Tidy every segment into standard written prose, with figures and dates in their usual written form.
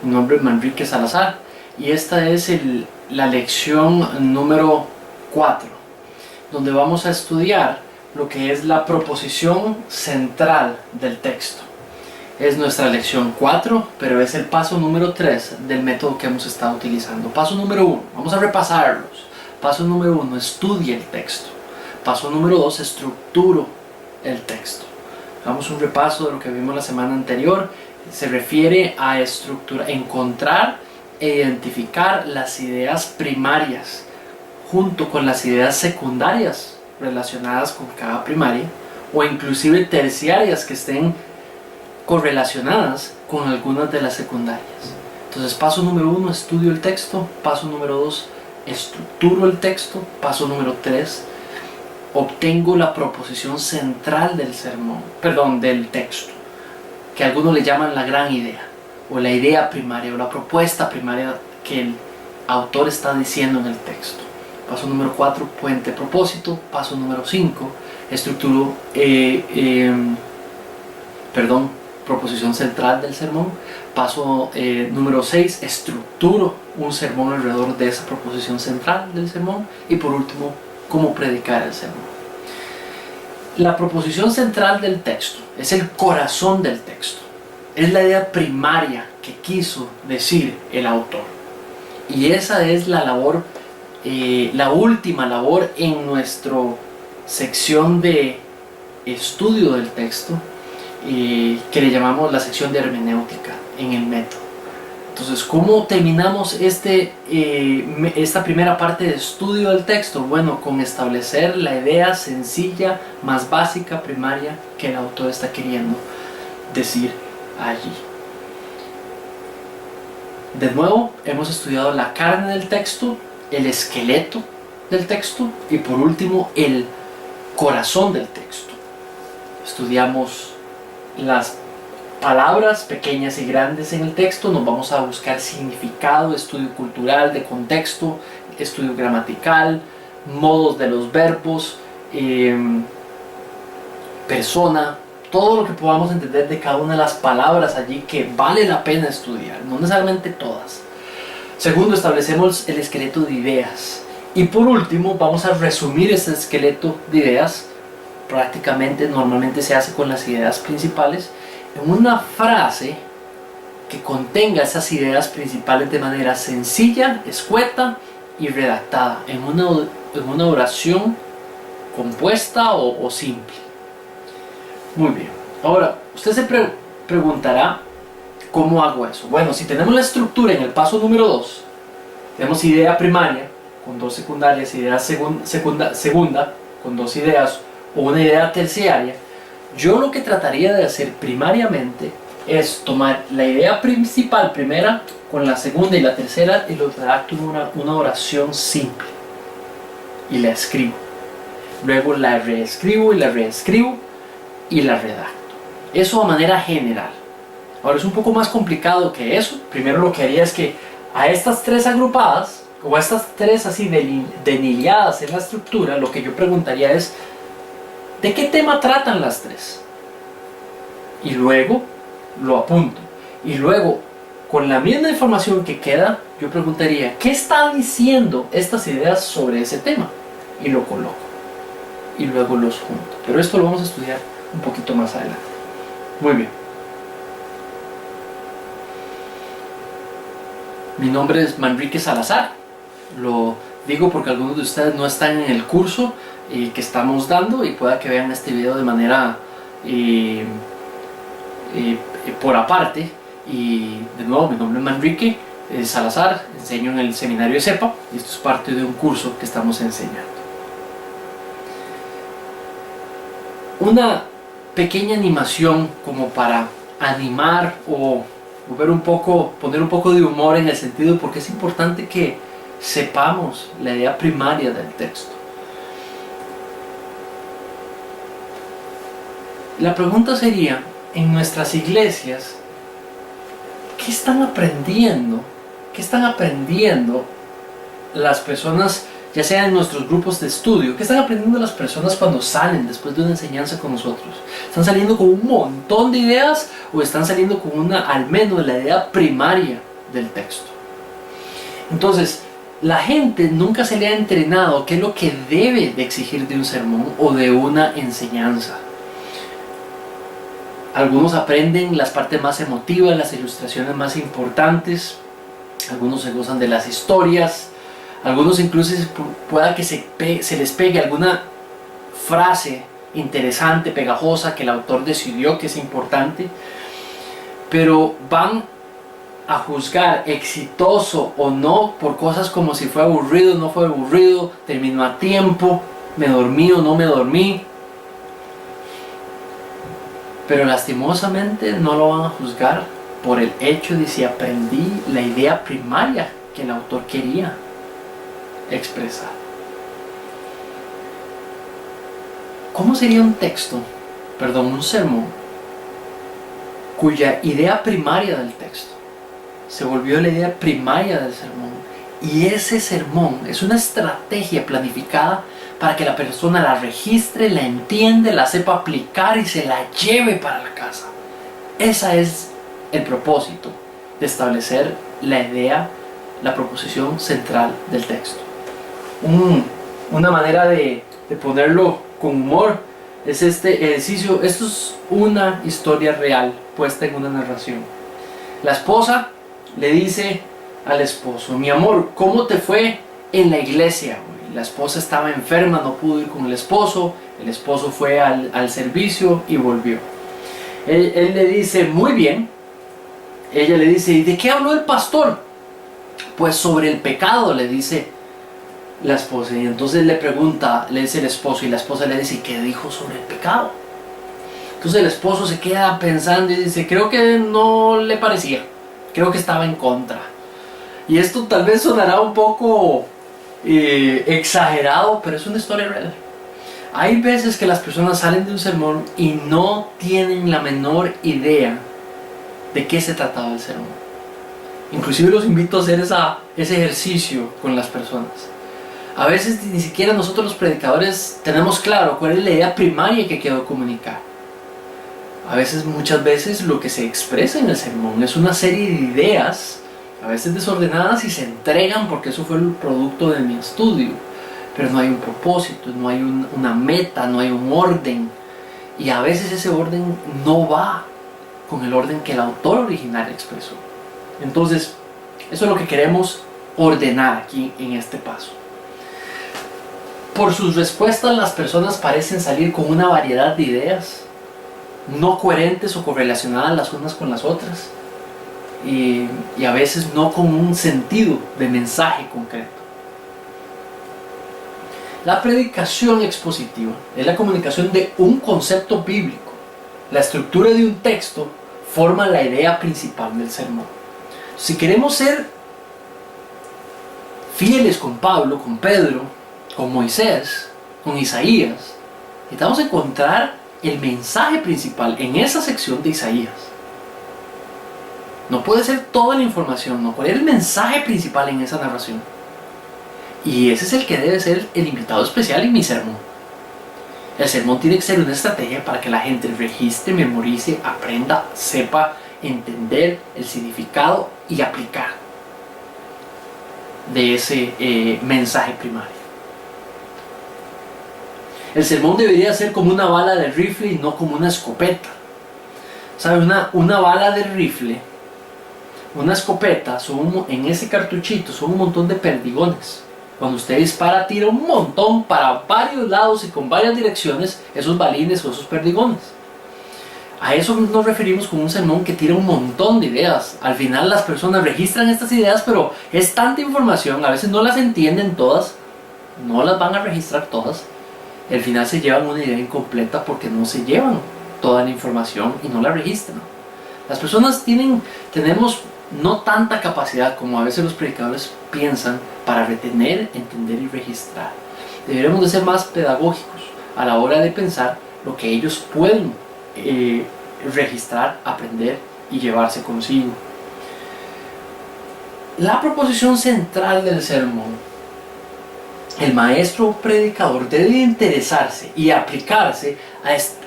Mi nombre es Manrique Salazar y esta es la lección número 4, donde vamos a estudiar lo que es la proposición central del texto. Es nuestra lección 4, pero es el paso número 3 del método que hemos estado utilizando. Paso número 1, vamos a repasarlos. Paso número 1, estudie el texto. Paso número 2, estructuro el texto. Hagamos un repaso de lo que vimos la semana anterior. Se refiere a encontrar e identificar las ideas primarias junto con las ideas secundarias relacionadas con cada primaria, o inclusive terciarias que estén correlacionadas con algunas de las secundarias. Entonces, paso número 1, estudio el texto. Paso número 2, estructuro el texto. Paso número 3, obtengo la proposición central del texto, que algunos le llaman la gran idea, o la idea primaria, o la propuesta primaria que el autor está diciendo en el texto. Paso número 4, puente propósito. Paso número 5, estructuro, proposición central del sermón. Paso número 6, estructuro un sermón alrededor de esa proposición central del sermón. Y por último, cómo predicar el sermón. La proposición central del texto es el corazón del texto. Es la idea primaria que quiso decir el autor. Y esa es la labor, la última labor en nuestra sección de estudio del texto, que le llamamos la sección de hermenéutica en el método. Entonces, ¿cómo terminamos esta primera parte de estudio del texto? Bueno, con establecer la idea sencilla, más básica, primaria, que el autor está queriendo decir allí. De nuevo, hemos estudiado la carne del texto, el esqueleto del texto y por último, el corazón del texto. Estudiamos las palabras pequeñas y grandes en el texto. Nos vamos a buscar significado, estudio cultural, de contexto, estudio gramatical, modos de los verbos, persona, todo lo que podamos entender de cada una de las palabras allí que vale la pena estudiar, no necesariamente todas. Segundo, establecemos el esqueleto de ideas. Y por último, vamos a resumir ese esqueleto de ideas. Normalmente se hace con las ideas principales, en una frase que contenga esas ideas principales de manera sencilla, escueta y redactada, en una oración compuesta o simple. Muy bien. Ahora, usted se preguntará, ¿cómo hago eso? Bueno, si tenemos la estructura en el paso número 2, tenemos idea primaria con 2 secundarias, idea segunda con 2 ideas, o una idea terciaria, yo lo que trataría de hacer primariamente es tomar la idea principal primera con la segunda y la tercera y lo redacto en una oración simple y la escribo. Luego la reescribo y la reescribo y la redacto. Eso a manera general. Ahora es un poco más complicado que eso. Primero lo que haría es que a estas 3 agrupadas, o a estas 3 así delineadas en la estructura, lo que yo preguntaría es, ¿de qué tema tratan las 3? Y luego lo apunto. Y luego, con la misma información que queda, yo preguntaría, ¿qué están diciendo estas ideas sobre ese tema? Y lo coloco. Y luego los junto. Pero esto lo vamos a estudiar un poquito más adelante. Muy bien. Mi nombre es Manrique Salazar. Lo digo porque algunos de ustedes no están en el curso que estamos dando y pueda que vean este video de manera por aparte. Y de nuevo, mi nombre es Manrique Salazar, enseño en el seminario de CEPA y esto es parte de un curso que estamos enseñando. Una pequeña animación como para animar o poner un poco de humor en el sentido porque es importante que sepamos la idea primaria del texto. La pregunta sería, en nuestras iglesias, ¿qué están aprendiendo? ¿Qué están aprendiendo las personas, ya sea en nuestros grupos de estudio? ¿Qué están aprendiendo las personas cuando salen después de una enseñanza con nosotros? ¿Están saliendo con un montón de ideas o están saliendo con al menos la idea primaria del texto. Entonces, la gente nunca se le ha entrenado qué es lo que debe de exigir de un sermón o de una enseñanza. Algunos aprenden las partes más emotivas, las ilustraciones más importantes. Algunos se gozan de las historias. Algunos incluso pueda que se les pegue alguna frase interesante, pegajosa, que el autor decidió que es importante. Pero van a juzgar exitoso o no por cosas como si fue aburrido o no fue aburrido, terminó a tiempo, me dormí o no me dormí. Pero lastimosamente no lo van a juzgar por el hecho de si aprendí la idea primaria que el autor quería expresar. ¿Cómo sería un sermón, cuya idea primaria del texto se volvió la idea primaria del sermón? Y ese sermón es una estrategia planificada para que la persona la registre, la entienda, la sepa aplicar y se la lleve para la casa. Ese es el propósito de establecer la idea, la proposición central del texto. Una manera de ponerlo con humor es este ejercicio. Esto es una historia real puesta en una narración. La esposa le dice al esposo: mi amor, ¿cómo te fue en la iglesia? La esposa estaba enferma, no pudo ir con el esposo fue al servicio y volvió. Él le dice: muy bien. Ella le dice: ¿y de qué habló el pastor? Pues sobre el pecado, le dice la esposa. Y entonces le dice el esposo, y la esposa le dice: ¿qué dijo sobre el pecado? Entonces el esposo se queda pensando y dice: creo que no le parecía, creo que estaba en contra. Y esto tal vez sonará un poco exagerado, pero es una historia real. Hay veces que las personas salen de un sermón y no tienen la menor idea de qué se trataba el sermón. Inclusive los invito a hacer ese ejercicio con las personas. A veces ni siquiera nosotros los predicadores tenemos claro cuál es la idea primaria que quiero comunicar. Muchas veces lo que se expresa en el sermón es una serie de ideas, a veces desordenadas, y se entregan porque eso fue el producto de mi estudio. Pero no hay un propósito, no hay una meta, no hay un orden. Y a veces ese orden no va con el orden que el autor original expresó. Entonces, eso es lo que queremos ordenar aquí en este paso. Por sus respuestas, las personas parecen salir con una variedad de ideas, no coherentes o correlacionadas las unas con las otras, y a veces no con un sentido de mensaje concreto. La predicación expositiva es la comunicación de un concepto bíblico. La estructura de un texto forma la idea principal del sermón. Si queremos ser fieles con Pablo, con Pedro, con Moisés, con Isaías, necesitamos encontrar el mensaje principal en esa sección de Isaías. No puede ser toda la información, no. ¿Cuál es el mensaje principal en esa narración? Y ese es el que debe ser el invitado especial en mi sermón. El sermón tiene que ser una estrategia para que la gente registre, memorice, aprenda, sepa entender el significado y aplicar de ese mensaje primario. El sermón debería ser como una bala de rifle y no como una escopeta. ¿Sabe? Una bala de rifle, una escopeta, en ese cartuchito son un montón de perdigones. Cuando usted dispara, tira un montón para varios lados y con varias direcciones esos balines o esos perdigones. A eso nos referimos con un sermón que tira un montón de ideas. Al final las personas registran estas ideas, pero es tanta información, a veces no las entienden todas, no las van a registrar todas. Al final se llevan una idea incompleta porque no se llevan toda la información y no la registran. Las personas tenemos no tanta capacidad como a veces los predicadores piensan para retener, entender y registrar. Deberíamos de ser más pedagógicos a la hora de pensar lo que ellos pueden registrar, aprender y llevarse consigo. La proposición central del sermón: el maestro predicador debe interesarse y aplicarse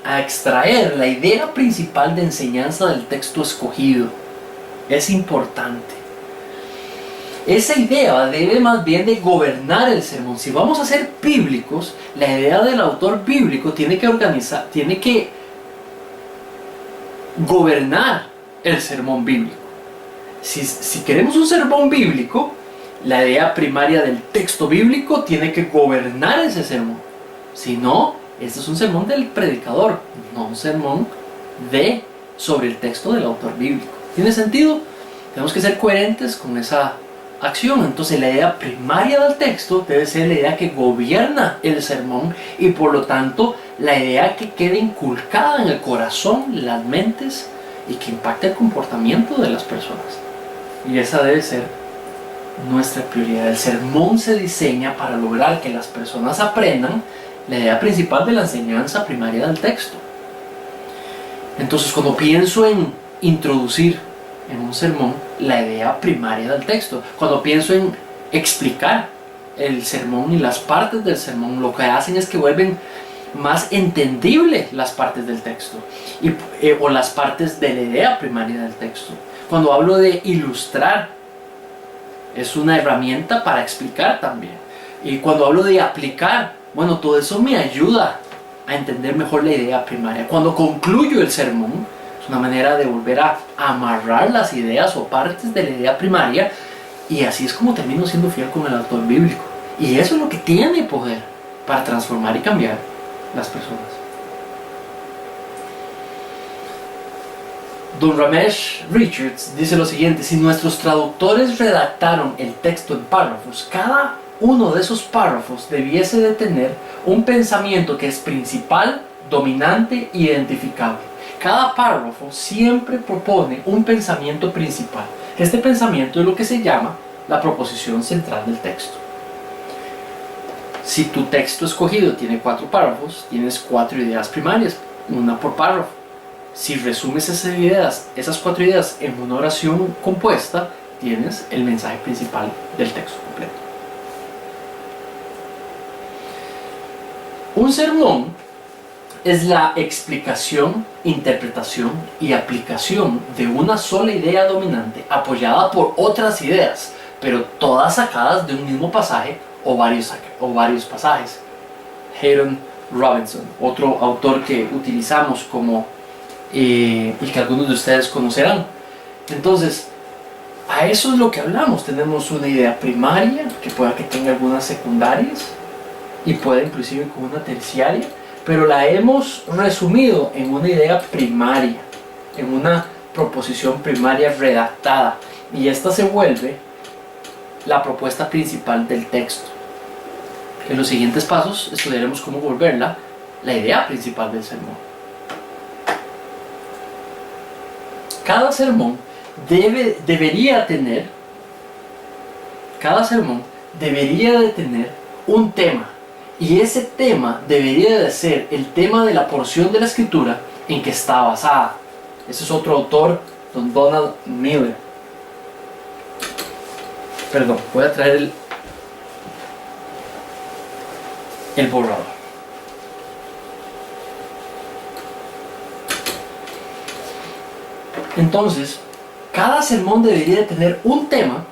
a extraer la idea principal de enseñanza del texto escogido. Es importante. Esa idea debe más bien de gobernar el sermón. Si vamos a ser bíblicos, la idea del autor bíblico tiene que organizar, tiene que gobernar el sermón bíblico. Si queremos un sermón bíblico, la idea primaria del texto bíblico tiene que gobernar ese sermón. Si no, este es un sermón del predicador, no un sermón sobre el texto del autor bíblico. ¿Tiene sentido? Tenemos que ser coherentes con esa acción. Entonces la idea primaria del texto debe ser la idea que gobierna el sermón y por lo tanto la idea que quede inculcada en el corazón, las mentes y que impacte el comportamiento de las personas. Y esa debe ser nuestra prioridad. El sermón se diseña para lograr que las personas aprendan la idea principal de la enseñanza primaria del texto. Entonces, cuando pienso en introducir en un sermón la idea primaria del texto, cuando pienso en explicar el sermón y las partes del sermón, lo que hacen es que vuelven más entendibles las partes del texto o las partes de la idea primaria del texto. Cuando hablo de ilustrar, es una herramienta para explicar también. Y cuando hablo de aplicar, bueno, todo eso me ayuda a entender mejor la idea primaria. Cuando concluyo el sermón, es una manera de volver a amarrar las ideas o partes de la idea primaria, y así es como termino siendo fiel con el autor bíblico. Y eso es lo que tiene poder para transformar y cambiar las personas. Don Ramesh Richards dice lo siguiente: si nuestros traductores redactaron el texto en párrafos, cada uno de esos párrafos debiese de tener un pensamiento que es principal, dominante e identificable. Cada párrafo siempre propone un pensamiento principal. Este pensamiento es lo que se llama la proposición central del texto. Si tu texto escogido tiene 4 párrafos, tienes 4 ideas primarias, una por párrafo. Si resumes esas 4 ideas en una oración compuesta, tienes el mensaje principal del texto completo. Un sermón es la explicación, interpretación y aplicación de una sola idea dominante apoyada por otras ideas, pero todas sacadas de un mismo pasaje o varios pasajes. Haddon Robinson, otro autor que utilizamos y que algunos de ustedes conocerán. Entonces, a eso es lo que hablamos. Tenemos una idea primaria, que pueda que tenga algunas secundarias y pueda inclusive con una terciaria, pero la hemos resumido en una idea primaria, en una proposición primaria redactada, y esta se vuelve la propuesta principal del texto. En los siguientes pasos estudiaremos cómo volverla la idea principal del sermón. Cada sermón debería de tener un tema, y ese tema debería de ser el tema de la porción de la escritura en que está basada. Ese es otro autor, don Donald Miller. Perdón, voy a traer el borrador. Entonces, cada sermón debería de tener un tema,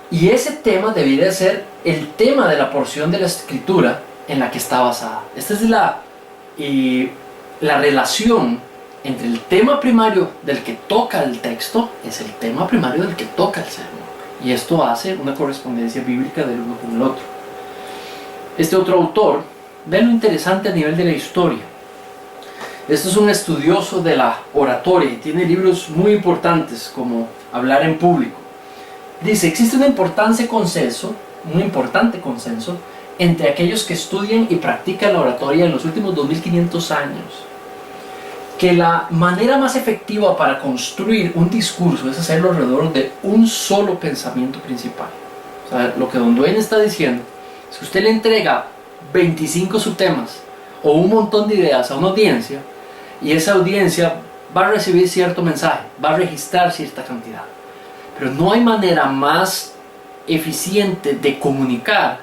y ese tema debería de ser el tema de la porción de la escritura en la que está basada. Esta es la relación entre el tema primario del que toca el texto, es el tema primario del que toca el sermón. Y esto hace una correspondencia bíblica del uno con el otro. Este otro autor, ve lo interesante a nivel de la historia. Este es un estudioso de la oratoria y tiene libros muy importantes como Hablar en Público. Dice: existe un importante consenso entre aquellos que estudian y practican la oratoria en los últimos 2500 años, que la manera más efectiva para construir un discurso es hacerlo alrededor de un solo pensamiento principal. O sea, lo que don Dwayne está diciendo es que usted le entrega 25 subtemas o un montón de ideas a una audiencia, y esa audiencia va a recibir cierto mensaje, va a registrar cierta cantidad. Pero no hay manera más eficiente de comunicar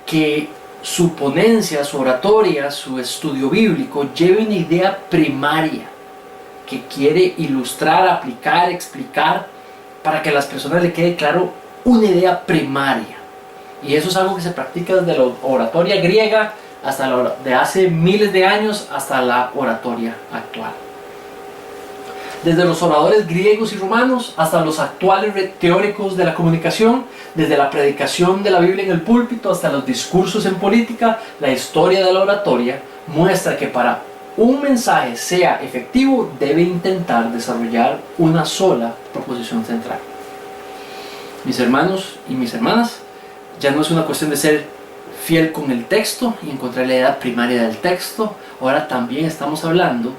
que su ponencia, su oratoria, su estudio bíblico lleve una idea primaria que quiere ilustrar, aplicar, explicar, para que a las personas le quede claro una idea primaria. Y eso es algo que se practica desde la oratoria griega hasta de hace miles de años hasta la oratoria actual. Desde los oradores griegos y romanos hasta los actuales teóricos de la comunicación, desde la predicación de la Biblia en el púlpito hasta los discursos en política, la historia de la oratoria muestra que para un mensaje sea efectivo debe intentar desarrollar una sola proposición central. Mis hermanos y mis hermanas, ya no es una cuestión de ser fiel con el texto y encontrar la idea primaria del texto, ahora también estamos hablando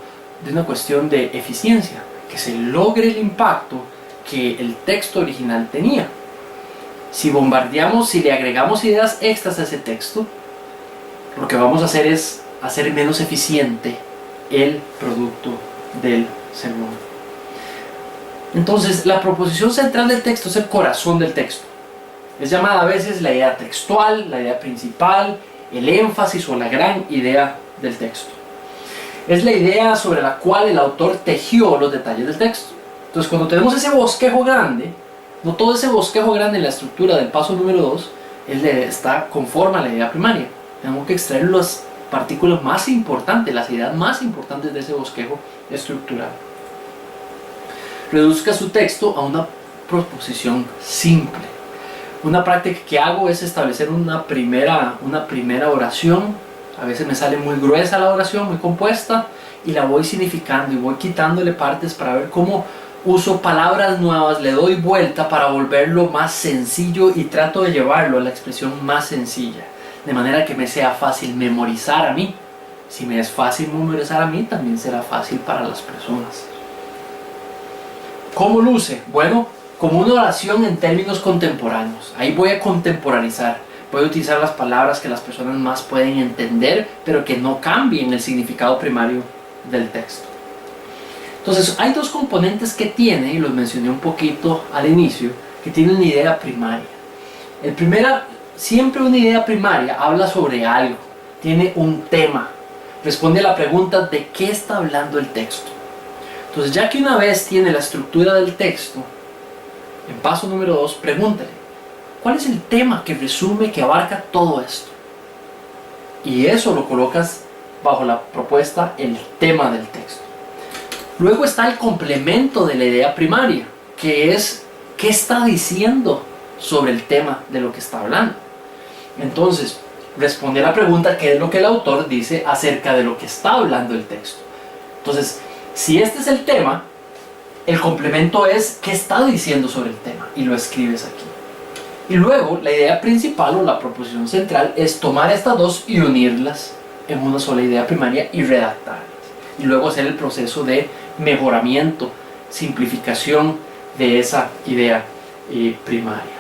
de una cuestión de eficiencia, que se logre el impacto que el texto original tenía. Si bombardeamos, si le agregamos ideas extras a ese texto, lo que vamos a hacer es hacer menos eficiente el producto del sermón. Entonces, la proposición central del texto es el corazón del texto. Es llamada a veces la idea textual, la idea principal, el énfasis o la gran idea del texto. Es la idea sobre la cual el autor tejió los detalles del texto. Entonces, cuando tenemos ese bosquejo grande, no todo ese bosquejo grande en la estructura del paso número 2 está conforme a la idea primaria. Tenemos que extraer las partículas más importantes, las ideas más importantes de ese bosquejo estructural. Reduzca su texto a una proposición simple. Una práctica que hago es establecer una primera oración. A veces me sale muy gruesa la oración, muy compuesta, y la voy significando y voy quitándole partes para ver cómo uso palabras nuevas, le doy vuelta para volverlo más sencillo y trato de llevarlo a la expresión más sencilla, de manera que me sea fácil memorizar a mí. Si me es fácil memorizar a mí, también será fácil para las personas. ¿Cómo luce? Bueno, como una oración en términos contemporáneos. Ahí voy a contemporaneizar. Voy a utilizar las palabras que las personas más pueden entender, pero que no cambien el significado primario del texto. Entonces, hay dos componentes que tiene, y los mencioné un poquito al inicio, que tienen una idea primaria. El primero, siempre una idea primaria habla sobre algo, tiene un tema, responde a la pregunta de qué está hablando el texto. Entonces, ya que una vez tiene la estructura del texto, en paso número 2, pregúntale, ¿cuál es el tema que resume, que abarca todo esto? Y eso lo colocas bajo la propuesta, el tema del texto. Luego está el complemento de la idea primaria, que es, ¿qué está diciendo sobre el tema de lo que está hablando? Entonces, responde a la pregunta, ¿qué es lo que el autor dice acerca de lo que está hablando el texto? Entonces, si este es el tema, el complemento es, ¿qué está diciendo sobre el tema? Y lo escribes aquí. Y luego, la idea principal o la proposición central es tomar estas dos y unirlas en una sola idea primaria y redactarlas. Y luego hacer el proceso de mejoramiento, simplificación de esa idea primaria.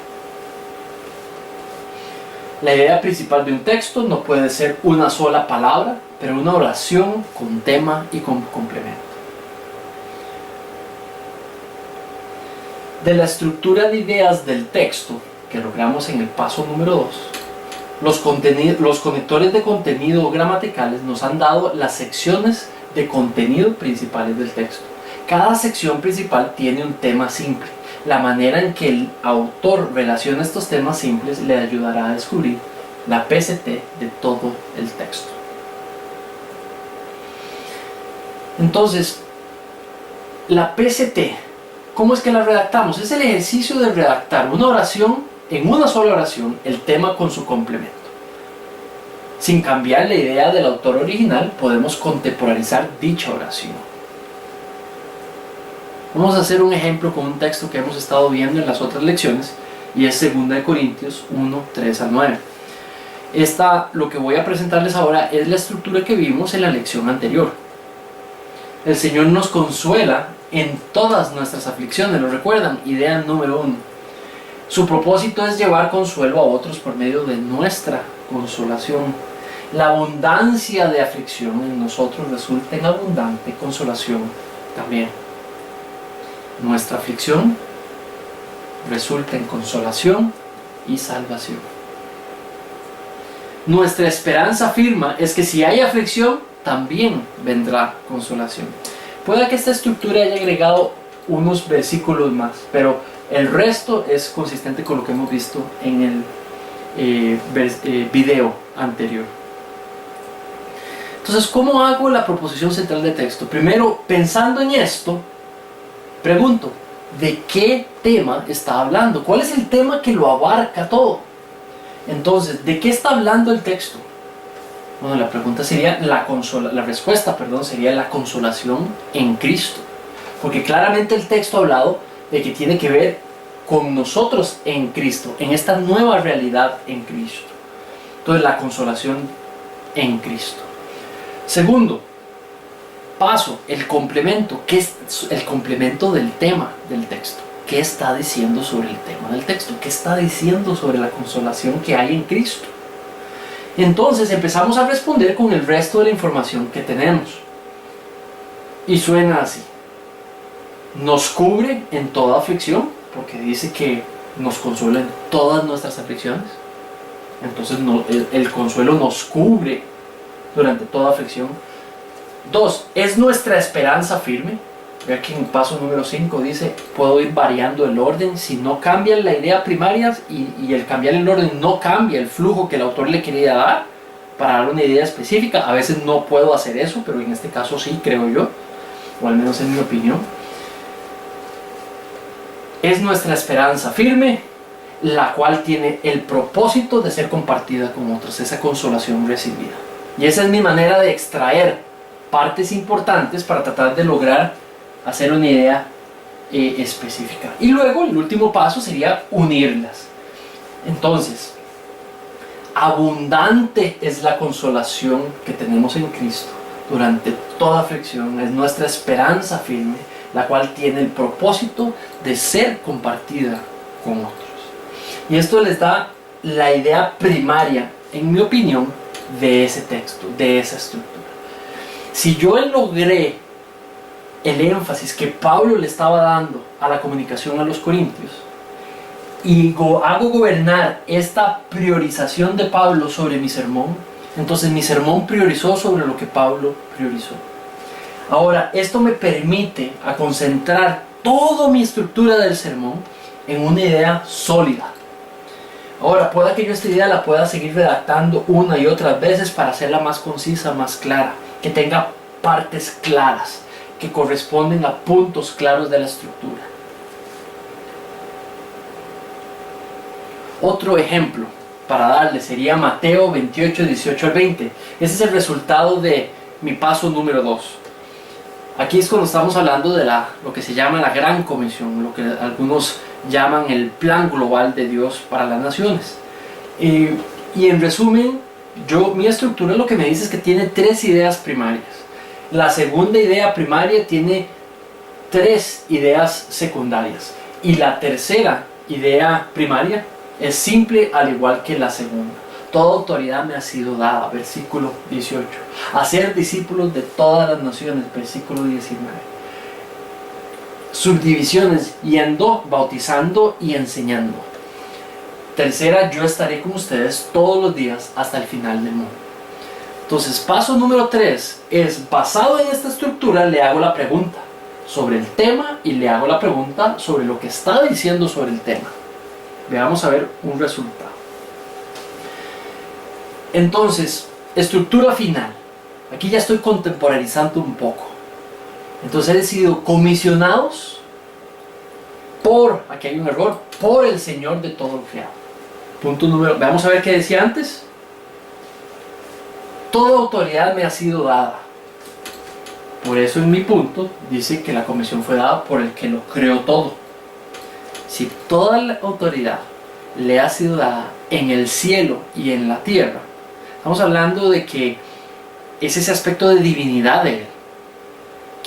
La idea principal de un texto no puede ser una sola palabra, pero una oración con tema y con complemento. De la estructura de ideas del texto que logramos en el paso número 2, los conectores de contenido gramaticales nos han dado las secciones de contenido principales del texto. Cada sección principal tiene un tema simple. La manera en que el autor relaciona estos temas simples le ayudará a descubrir la PCT de todo el texto. Entonces, la PCT, ¿cómo es que la redactamos? Es el ejercicio de redactar una oración, en una sola oración, el tema con su complemento. Sin cambiar la idea del autor original, podemos contemporaneizar dicha oración. Vamos a hacer un ejemplo con un texto que hemos estado viendo en las otras lecciones, y es 2 Corintios 1, 3 al 9. Lo que voy a presentarles ahora es la estructura que vimos en la lección anterior. El Señor nos consuela en todas nuestras aflicciones, ¿lo recuerdan? Idea número 1. Su propósito es llevar consuelo a otros por medio de nuestra consolación. La abundancia de aflicción en nosotros resulta en abundante consolación también. Nuestra aflicción resulta en consolación y salvación. Nuestra esperanza firme es que si hay aflicción, también vendrá consolación. Puede que esta estructura haya agregado unos versículos más, pero El resto es consistente con lo que hemos visto en el video anterior. Entonces, ¿cómo hago la proposición central de texto? Primero, pensando en esto, pregunto, ¿de qué tema está hablando? ¿Cuál es el tema que lo abarca todo? Entonces, ¿de qué está hablando el texto? Bueno, la pregunta sería, la respuesta sería la consolación en Cristo. Porque claramente el texto ha hablado de que tiene que ver con nosotros en Cristo, en esta nueva realidad en Cristo. Entonces, la consolación en Cristo. Segundo paso, el complemento. ¿Qué es el complemento del tema del texto? ¿Qué está diciendo sobre el tema del texto? ¿Qué está diciendo sobre la consolación que hay en Cristo? Entonces empezamos a responder con el resto de la información que tenemos. Y suena así. Nos cubre en toda aflicción, porque dice que nos consuela en todas nuestras aflicciones. Entonces el consuelo nos cubre durante toda aflicción. 2. Es nuestra esperanza firme. Vea que en paso número 5 dice, puedo ir variando el orden. Si no cambia la idea primaria y el cambiar el orden no cambia el flujo que el autor le quería dar para dar una idea específica, a veces no puedo hacer eso, pero en este caso sí, creo yo, o al menos en mi opinión. Es nuestra esperanza firme, la cual tiene el propósito de ser compartida con otros, esa consolación recibida. Y esa es mi manera de extraer partes importantes para tratar de lograr hacer una idea específica. Y luego el último paso sería unirlas. Entonces, abundante es la consolación que tenemos en Cristo durante toda aflicción. Es nuestra esperanza firme, la cual tiene el propósito de ser compartida con otros. Y esto les da la idea primaria, en mi opinión, de ese texto, de esa estructura. Si yo logré el énfasis que Pablo le estaba dando a la comunicación a los corintios y hago gobernar esta priorización de Pablo sobre mi sermón, entonces mi sermón priorizó sobre lo que Pablo priorizó. Ahora, esto me permite a concentrar toda mi estructura del sermón en una idea sólida. Ahora, pueda que yo esta idea la pueda seguir redactando una y otras veces para hacerla más concisa, más clara, que tenga partes claras, que corresponden a puntos claros de la estructura. Otro ejemplo para darle sería Mateo 28, 18 al 20. Ese es el resultado de mi paso número 2. Aquí es cuando estamos hablando de lo que se llama la Gran Comisión, lo que algunos llaman el plan global de Dios para las naciones. Y en resumen, mi estructura lo que me dice es que tiene 3 ideas primarias. La segunda idea primaria tiene 3 ideas secundarias. Y la tercera idea primaria es simple al igual que la segunda. Toda autoridad me ha sido dada, versículo 18. Hacer discípulos de todas las naciones, versículo 19. Subdivisiones, yendo, bautizando y enseñando. Tercera, yo estaré con ustedes todos los días hasta el final del mundo. Entonces, paso número 3 es, basado en esta estructura, le hago la pregunta sobre el tema y le hago la pregunta sobre lo que está diciendo sobre el tema. Veamos a ver un resultado. Entonces, estructura final. Aquí ya estoy contemporaneizando un poco. Entonces he decidido comisionados por, aquí hay un error, por el Señor de todo lo creado. Punto número, vamos a ver qué decía antes. Toda autoridad me ha sido dada. Por eso en mi punto dice que la comisión fue dada por el que lo creó todo. Si toda la autoridad le ha sido dada en el cielo y en la tierra, estamos hablando de que es ese aspecto de divinidad de Él.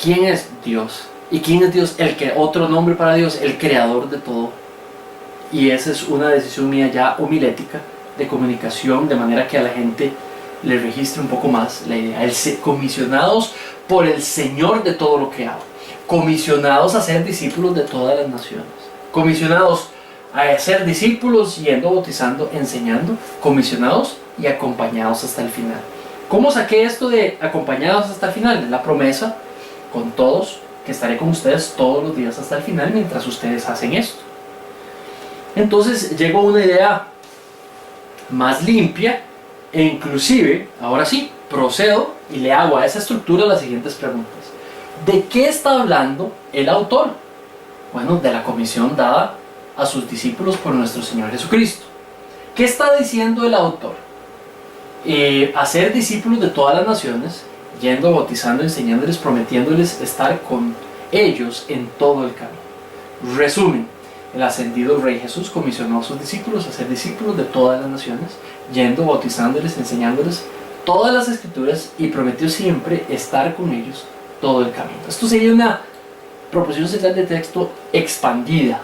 ¿Quién es Dios? ¿Y quién es Dios? Otro nombre para Dios, el creador de todo. Y esa es una decisión mía ya homilética, de comunicación, de manera que a la gente le registre un poco más la idea. Comisionados por el Señor de todo lo creado. Comisionados a ser discípulos de todas las naciones. Comisionados a ser discípulos, yendo, bautizando, enseñando. Comisionados y acompañados hasta el final. ¿Cómo saqué esto de acompañados hasta el final? La promesa con todos, que estaré con ustedes todos los días hasta el final mientras ustedes hacen esto. Entonces llego a una idea más limpia e inclusive, ahora sí, procedo y le hago a esa estructura las siguientes preguntas. ¿De qué está hablando el autor? Bueno, de la comisión dada a sus discípulos por nuestro Señor Jesucristo. ¿Qué está diciendo el autor? Hacer discípulos de todas las naciones, yendo, bautizando, enseñándoles, prometiéndoles estar con ellos en todo el camino. Resumen, el ascendido Rey Jesús comisionó a sus discípulos a ser discípulos de todas las naciones, yendo, bautizándoles, enseñándoles todas las escrituras y prometió siempre estar con ellos todo el camino. Esto sería una proposición central de texto expandida.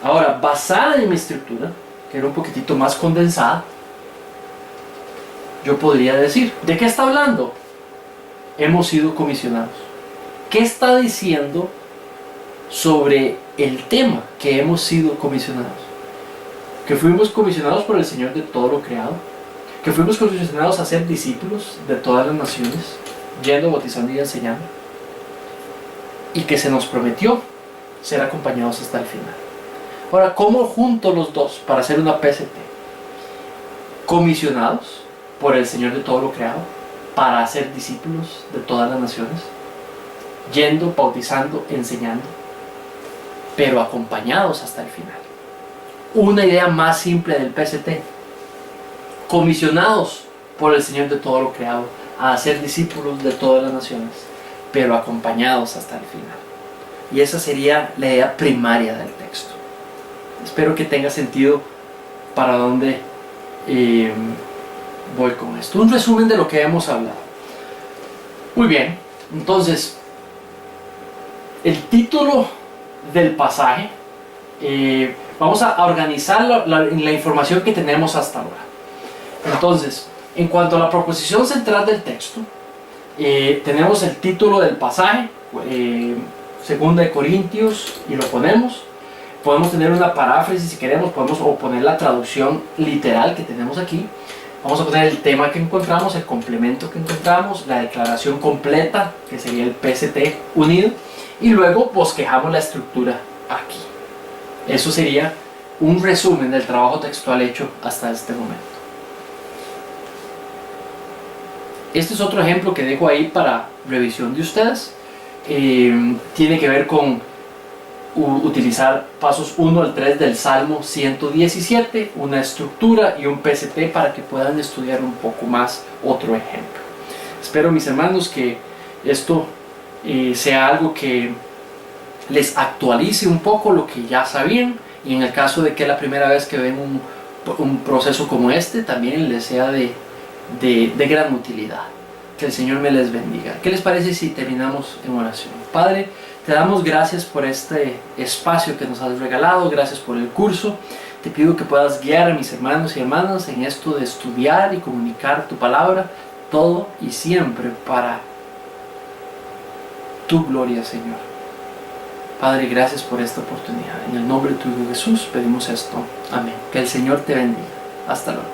Ahora, basada en mi estructura, que era un poquitito más condensada, yo podría decir, ¿de qué está hablando? Hemos sido comisionados. ¿Qué está diciendo sobre el tema que hemos sido comisionados? Que fuimos comisionados por el Señor de todo lo creado, que fuimos comisionados a ser discípulos de todas las naciones, yendo, bautizando y enseñando, y que se nos prometió ser acompañados hasta el final. Ahora, ¿cómo junto los dos para hacer una PCT? Comisionados por el Señor de todo lo creado para hacer discípulos de todas las naciones, yendo, bautizando, enseñando, pero acompañados hasta el final. Una idea más simple del PCT: comisionados por el Señor de todo lo creado a hacer discípulos de todas las naciones, pero acompañados hasta el final. Y esa sería la idea primaria del texto. Espero que tenga sentido para dónde voy con esto. Un resumen de lo que hemos hablado. Muy bien, entonces el título del pasaje, vamos a organizar la información que tenemos hasta ahora. Entonces, en cuanto a la proposición central del texto, tenemos el título del pasaje, 2 Corintios, y lo ponemos. Podemos tener una paráfrasis si queremos, podemos poner la traducción literal que tenemos aquí. Vamos a poner el tema que encontramos, el complemento que encontramos, la declaración completa, que sería el PCT unido, y luego bosquejamos la estructura aquí. Eso sería un resumen del trabajo textual hecho hasta este momento. Este es otro ejemplo que dejo ahí para revisión de ustedes. Tiene que ver con utilizar pasos 1 al 3 del Salmo 117, una estructura y un PCT para que puedan estudiar un poco más otro ejemplo. Espero, mis hermanos, que esto sea algo que les actualice un poco lo que ya sabían, y en el caso de que es la primera vez que ven un proceso como este, también les sea de gran utilidad. Que el Señor me les bendiga. ¿Qué les parece si terminamos en oración? Padre, te damos gracias por este espacio que nos has regalado, gracias por el curso. Te pido que puedas guiar a mis hermanos y hermanas en esto de estudiar y comunicar tu palabra, todo y siempre para tu gloria, Señor. Padre, gracias por esta oportunidad. En el nombre de tu Hijo Jesús pedimos esto. Amén. Que el Señor te bendiga. Hasta luego.